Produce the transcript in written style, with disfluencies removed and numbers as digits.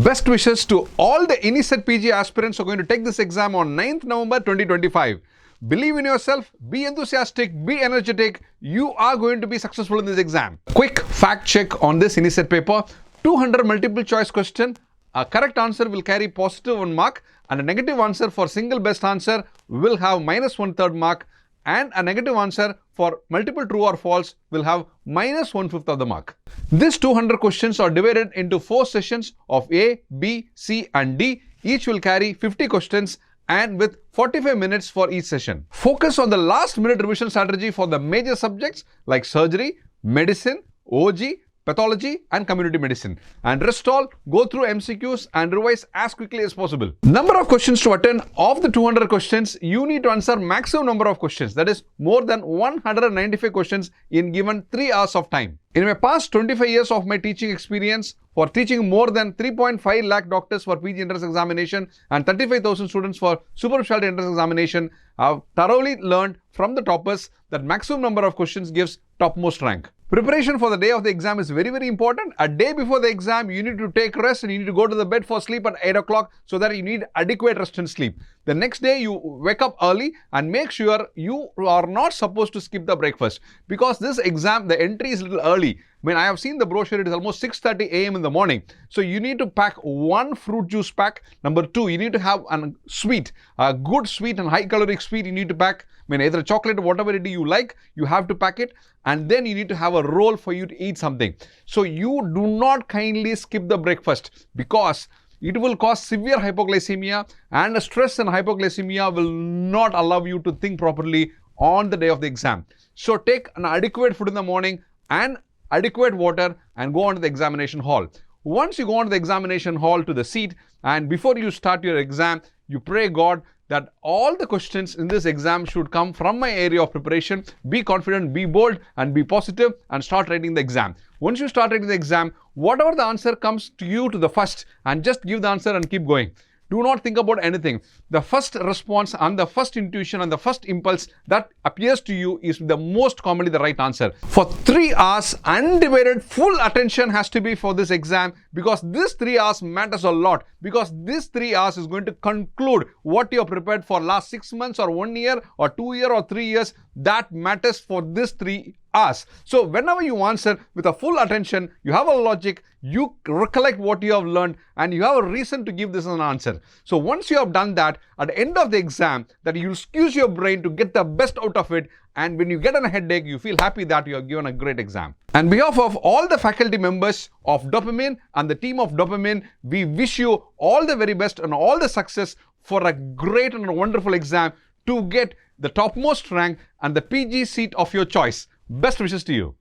Best wishes to all the INICET PG aspirants who are going to take this exam on 9th November 2025. Believe in yourself, be enthusiastic, be energetic. You are going to be successful in this exam. Quick fact check on this INICET paper. 200 multiple choice question. A correct answer will carry positive 1 mark and a negative answer for single best answer will have minus 1/3 mark, and a negative answer for multiple true or false will have minus 1/5 of the mark. These 200 questions are divided into 4 sessions of A, B, C and D. Each will carry 50 questions and with 45 minutes for each session. Focus on the last minute revision strategy for the major subjects like surgery, medicine, OG, pathology and community medicine, and rest all go through MCQs and revise as quickly as possible. Number of questions to attend: of the 200 questions, you need to answer maximum number of questions, that is more than 195 questions in given 3 hours of time. In my past 25 years of my teaching experience, for teaching more than 3.5 lakh doctors for PG entrance examination and 35,000 students for super specialty entrance examination, I have thoroughly learned from the toppers that maximum number of questions gives topmost rank. Preparation for the day of the exam is very, very important. A day before the exam, you need to take rest and you need to go to the bed for sleep at 8 o'clock so that you need adequate rest and sleep. The next day, you wake up early and make sure you are not supposed to skip the breakfast, because this exam, the entry is a little early. I have seen the brochure, it is almost 6:30 a.m. in the morning. So you need to pack 1 fruit juice pack. Number 2, you need to have a sweet, a good sweet and high caloric sweet you need to pack. Either chocolate or whatever it is you like, you have to pack it. And then you need to have a roll for you to eat something. So you do not kindly skip the breakfast, because it will cause severe hypoglycemia, and stress and hypoglycemia will not allow you to think properly on the day of the exam. So take an adequate food in the morning and adequate water and go on to the examination hall. Once you go on to the examination hall to the seat, and before you start your exam, you pray God that all the questions in this exam should come from my area of preparation. Be confident, be bold and be positive and start writing the exam. Once you start writing the exam, whatever the answer comes to you to the first, and just give the answer and keep going. Do not think about anything. The first response and the first intuition and the first impulse that appears to you is the most commonly the right answer. For 3 hours, undivided full attention has to be for this exam, because this 3 hours matters a lot, because this 3 hours is going to conclude what you have prepared for last 6 months or 1 year or 2 years or 3 years. That matters for this 3 hours. So whenever you answer with a full attention, you have a logic, you recollect what you have learned, and you have a reason to give this as an answer. So once you have done that, at the end of the exam, that you'll use your brain to get the best out of it, and when you get a headache, you feel happy that you have given a great exam. On behalf of all the faculty members of Dopamine and the team of Dopamine, we wish you all the very best and all the success for a great and wonderful exam to get the topmost rank and the PG seat of your choice. Best wishes to you.